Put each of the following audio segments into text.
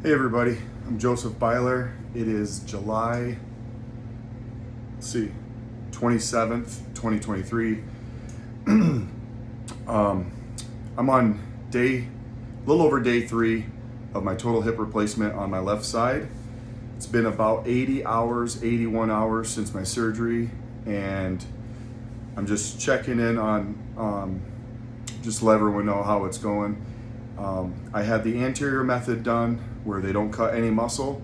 Hey everybody, I'm Joseph Byler. It is July, 27th, 2023. I'm on a little over day 3 of my total hip replacement on my left side. It's been about 80 hours, 81 hours since my surgery, and I'm just checking in on just to let everyone know how it's going. I had the anterior method done where they don't cut any muscle,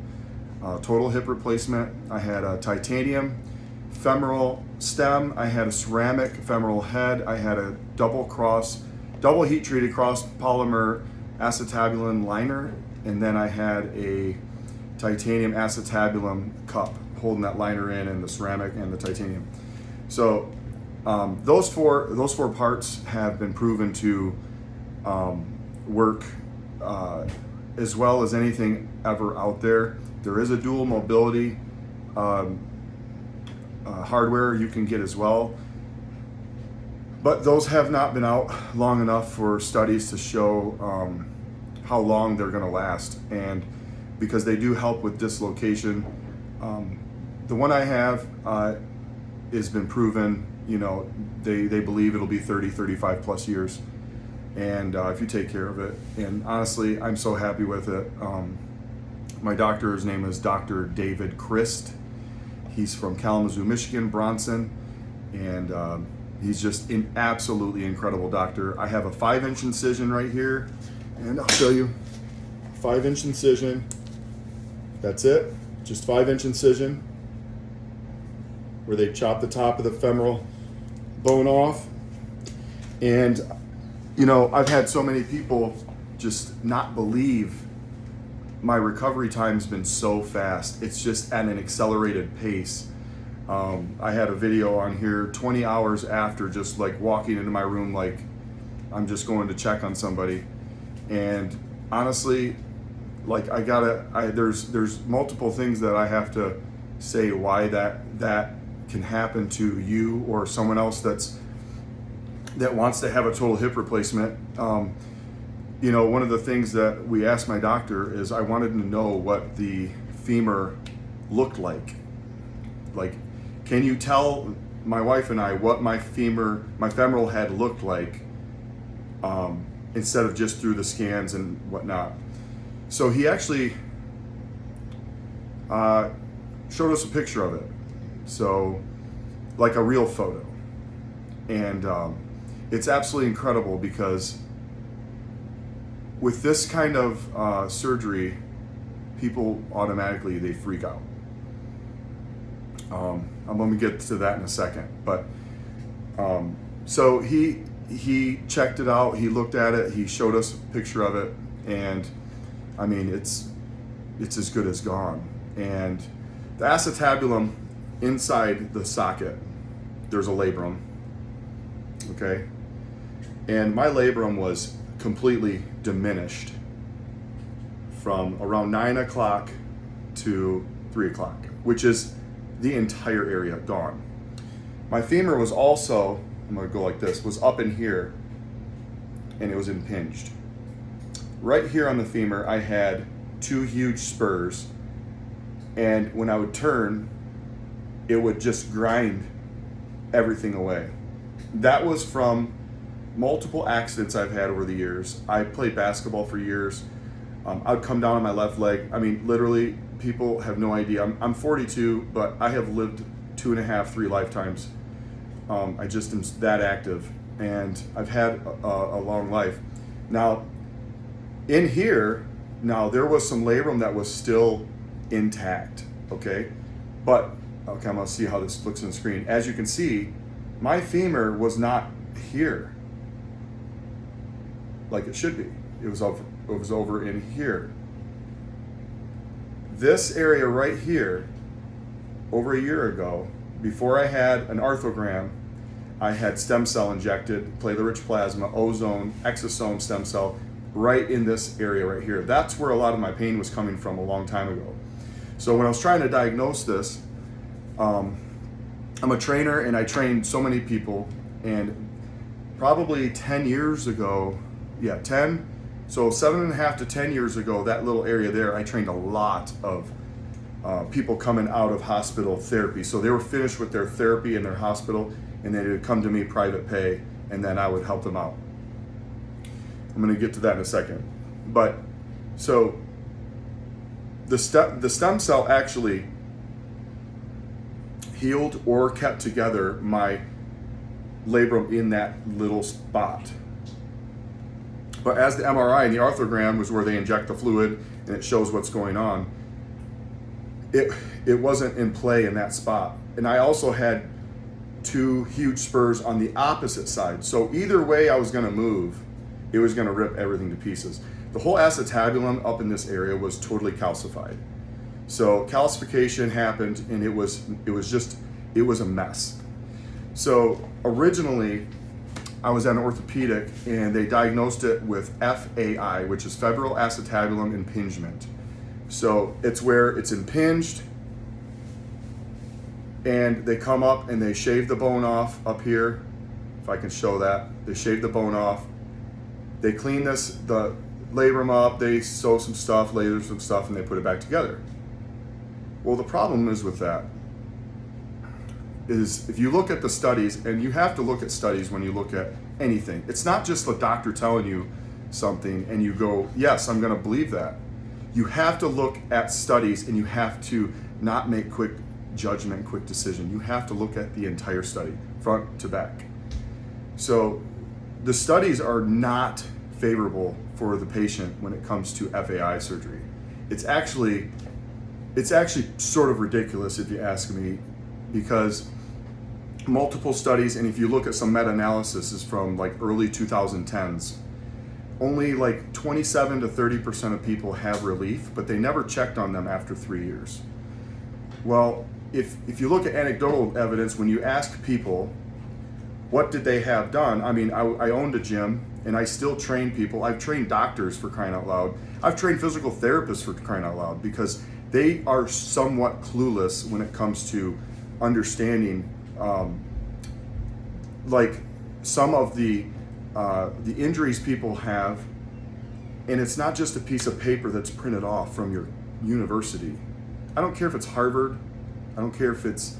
total hip replacement. I had a titanium femoral stem, I had a ceramic femoral head, I had a double heat treated cross polymer acetabulum liner, and then I had a titanium acetabulum cup holding that liner in, and the ceramic and the titanium. So those four parts have been proven to work as well as anything ever out there. There is a dual mobility hardware you can get as well, but those have not been out long enough for studies to show how long they're going to last, and because they do help with dislocation. The one I have has been proven, they believe it'll be 35 plus years, and if you take care of it. And honestly, I'm so happy with it. My doctor's name is Dr. David Christ. He's from Kalamazoo, Michigan, Bronson, and he's just an absolutely incredible doctor. I have a 5-inch incision right here, and I'll show you. 5-inch incision. That's it. Just 5-inch incision where they chop the top of the femoral bone off. And I've had so many people just not believe my recovery time's been so fast. It's just at an accelerated pace. I had a video on here 20 hours after, just like walking into my room like I'm just going to check on somebody. And honestly, like there's multiple things that I have to say why that can happen to you or someone else that wants to have a total hip replacement. One of the things that we asked my doctor is I wanted to know what the femur looked like. Like, can you tell my wife and I what my femoral head looked like, instead of just through the scans and whatnot? So he actually showed us a picture of it. So, like a real photo. And it's absolutely incredible because with this kind of surgery, people automatically, they freak out. I'm going to get to that in a second. But so he checked it out, he looked at it, he showed us a picture of it, and I mean, it's as good as gone. And the acetabulum inside the socket, there's a labrum, okay? And my labrum was completely diminished from around 9 o'clock to 3 o'clock, which is the entire area gone. My femur was also, I'm gonna go like this, was up in here, and it was impinged. Right here on the femur, I had 2 huge spurs, and when I would turn, it would just grind everything away. That was from multiple accidents I've had over the years. I played basketball for years. I would come down on my left leg. I mean, literally, people have no idea. I'm 42, but I have lived 2.5, 3 lifetimes. I just am that active, and I've had a long life. Now, in here, there was some labrum that was still intact, okay? But, okay, I'm gonna see how this looks on the screen. As you can see, my femur was not here like it should be. It was over in here. This area right here, over a year ago, before I had an arthrogram, I had stem cell injected, platelet-rich plasma, ozone, exosome stem cell, right in this area right here. That's where a lot of my pain was coming from a long time ago. So when I was trying to diagnose this, I'm a trainer and I trained so many people, and probably 10 years ago, So 7.5 to 10 years ago, that little area there, I trained a lot of people coming out of hospital therapy. So they were finished with their therapy in their hospital, and they would come to me private pay, and then I would help them out. I'm going to get to that in a second. But so the stem cell actually healed or kept together my labrum in that little spot. But as the MRI and the arthrogram was where they inject the fluid and it shows what's going on, it wasn't in play in that spot. And I also had 2 huge spurs on the opposite side. So either way I was going to move, it was going to rip everything to pieces. The whole acetabulum up in this area was totally calcified. So calcification happened, and it was a mess. So originally I was at an orthopedic, and they diagnosed it with FAI, which is femoral acetabulum impingement. So it's where it's impinged, and they come up and they shave the bone off up here. If I can show that, they shave the bone off. They clean the labrum up, they sew some stuff, laser some stuff, and they put it back together. Well, the problem is with that is if you look at the studies, and you have to look at studies when you look at anything. It's not just the doctor telling you something and you go, yes, I'm going to believe that. You have to look at studies, and you have to not make quick judgment, quick decision. You have to look at the entire study, front to back. So the studies are not favorable for the patient when it comes to FAI surgery. It's actually sort of ridiculous if you ask me, because multiple studies, and if you look at some meta-analysis is from like early 2010s, only like 27 to 30% of people have relief, but they never checked on them after 3 years. Well, if you look at anecdotal evidence, when you ask people what did they have done, I mean, I owned a gym, and I still train people. I've trained doctors, for crying out loud. I've trained physical therapists, for crying out loud, because they are somewhat clueless when it comes to understanding like some of the injuries people have. And it's not just a piece of paper that's printed off from your university. I don't care if it's Harvard. I don't care if it's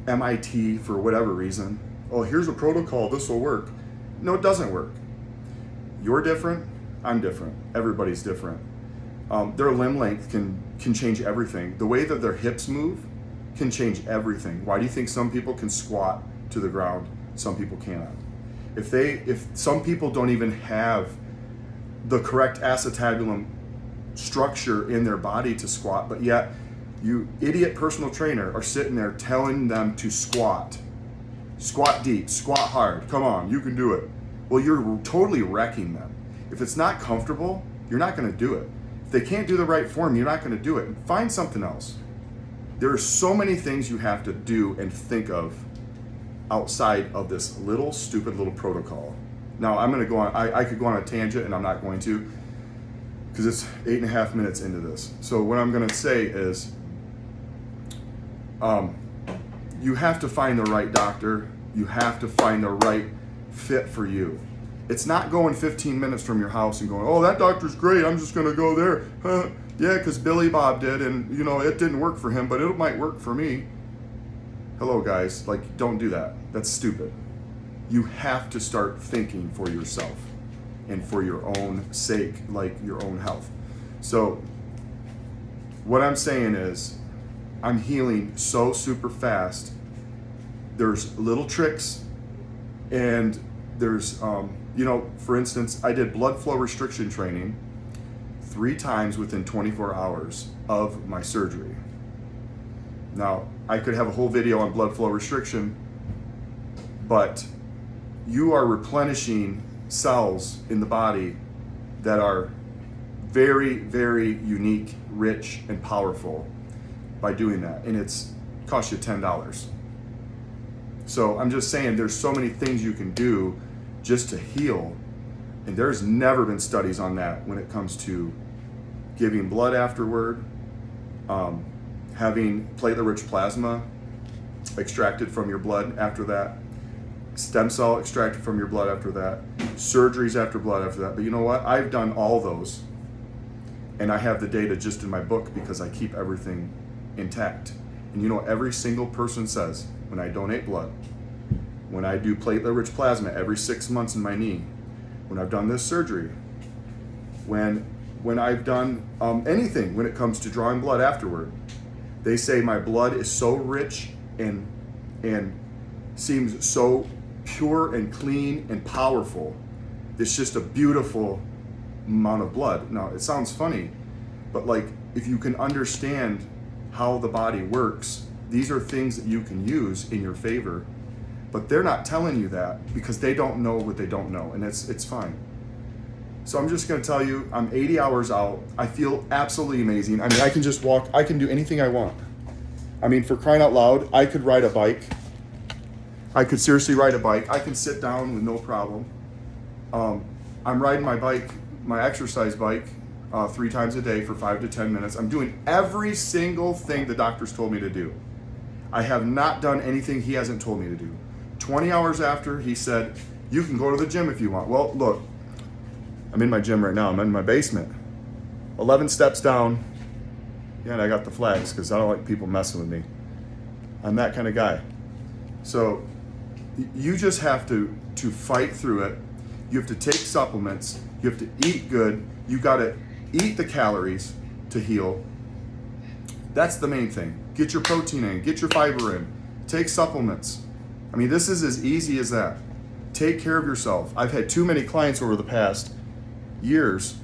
MIT for whatever reason. Oh, here's a protocol, this will work. No, it doesn't work. You're different, I'm different, everybody's different. Their limb length can change everything. The way that their hips move can change everything. Why do you think some people can squat to the ground, some people cannot? If some people don't even have the correct acetabulum structure in their body to squat, but yet you idiot personal trainer are sitting there telling them to squat deep, squat hard, come on, you can do it. Well, you're totally wrecking them. If it's not comfortable, you're not going to do it. If they can't do the right form, you're not going to do it. Find something else. There are so many things you have to do and think of outside of this little stupid little protocol. Now I'm going to go on, I could go on a tangent, and I'm not going to, because it's 8.5 minutes into this. So what I'm going to say is, you have to find the right doctor. You have to find the right fit for you. It's not going 15 minutes from your house and going, oh, that doctor's great, I'm just going to go there. Yeah, because Billy Bob did, and it didn't work for him, but it might work for me. Hello, guys. Like, don't do that. That's stupid. You have to start thinking for yourself and for your own sake, like your own health. So what I'm saying is, I'm healing so super fast. There's little tricks, and there's, for instance, I did blood flow restriction training 3 times within 24 hours of my surgery. Now, I could have a whole video on blood flow restriction, but you are replenishing cells in the body that are very, very unique, rich, and powerful by doing that. And it's cost you $10. So I'm just saying, there's so many things you can do just to heal. And there's never been studies on that when it comes to giving blood afterward, having platelet-rich plasma extracted from your blood after that. stem cell extracted from your blood after that, surgeries after blood after that. But you know what? I've done all those, and I have the data just in my book because I keep everything intact. And you know, every single person says, when I donate blood, when I do platelet-rich plasma every 6 months in my knee, when I've done this surgery, when I've done anything when it comes to drawing blood afterward, they say my blood is so rich and seems so pure and clean and powerful. It's just a beautiful amount of blood. Now, it sounds funny, but like, if you can understand how the body works, these are things that you can use in your favor, but they're not telling you that because they don't know what they don't know, and it's fine. So I'm just gonna tell you, I'm 80 hours out. I feel absolutely amazing. I mean, I can just walk, I can do anything I want. I mean, for crying out loud, I could ride a bike. I could seriously ride a bike. I can sit down with no problem. I'm riding my bike, my exercise bike, 3 times a day for 5 to 10 minutes. I'm doing every single thing the doctor's told me to do. I have not done anything he hasn't told me to do. 20 hours after, he said, you can go to the gym if you want. Well, look, I'm in my gym right now. I'm in my basement. 11 steps down. Yeah, and I got the flags because I don't like people messing with me. I'm that kind of guy. So you just have to fight through it. You have to take supplements. You have to eat good. You got to eat the calories to heal. That's the main thing. Get your protein in. Get your fiber in. Take supplements. I mean, this is as easy as that. Take care of yourself. I've had too many clients over the past years.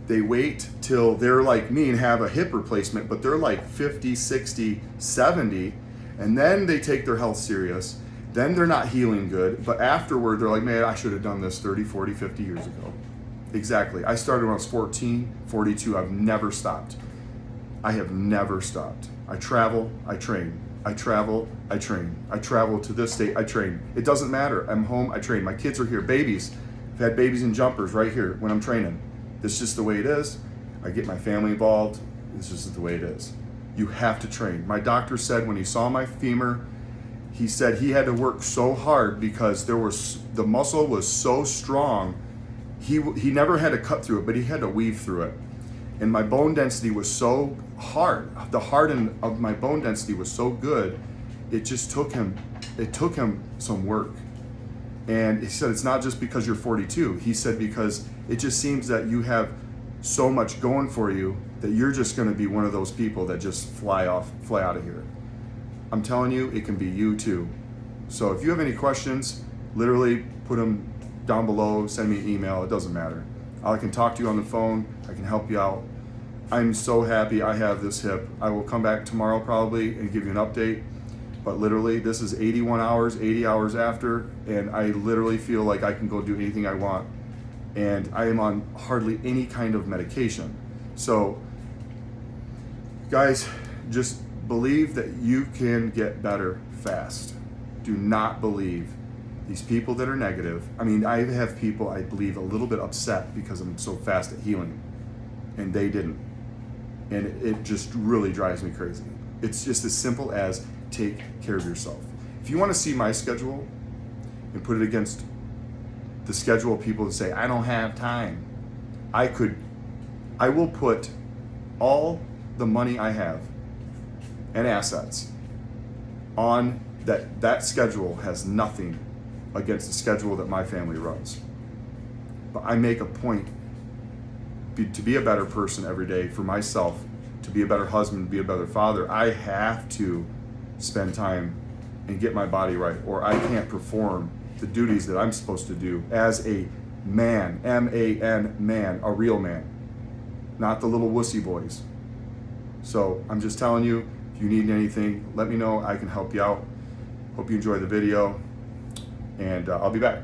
They wait till they're like me and have a hip replacement, but they're like 50, 60, 70, and then they take their health serious. Then they're not healing good, but afterward they're like, man, I should have done this 30, 40, 50 years ago. Exactly. I started when I was 14, 42. I've never stopped. I have never stopped. I travel, I train. I travel, I train. I travel to this state, I train. It doesn't matter. I'm home, I train. My kids are here, babies. I've had babies in jumpers right here when I'm training. This is just the way it is. I get my family involved. This is the way it is. You have to train. My doctor said when he saw my femur, he said he had to work so hard because the muscle was so strong. He never had to cut through it, but he had to weave through it. And my bone density was so hard. The harden of my bone density was so good. It took him some work. And he said, it's not just because you're 42. He said, because it just seems that you have so much going for you that you're just going to be one of those people that just fly out of here. I'm telling you, it can be you too. So if you have any questions, literally put them down below, send me an email, it doesn't matter. I can talk to you on the phone, I can help you out. I'm so happy I have this hip. I will come back tomorrow probably and give you an update. But literally, this is 81 hours, 80 hours after, and I literally feel like I can go do anything I want. And I am on hardly any kind of medication. So, guys, just believe that you can get better fast. Do not believe these people that are negative. I mean, I have people, I believe, a little bit upset because I'm so fast at healing, and they didn't. And it just really drives me crazy. It's just as simple as take care of yourself. If you want to see my schedule and put it against the schedule of people that say, I don't have time, I will put all the money I have and assets on that schedule has nothing against the schedule that my family runs. But I make a point to be a better person every day for myself, to be a better husband, to be a better father. I have to spend time and get my body right, or I can't perform the duties that I'm supposed to do as a man, M-A-N, man, a real man, not the little wussy boys. So I'm just telling you, if you need anything, let me know. I can help you out. Hope you enjoy the video, and I'll be back.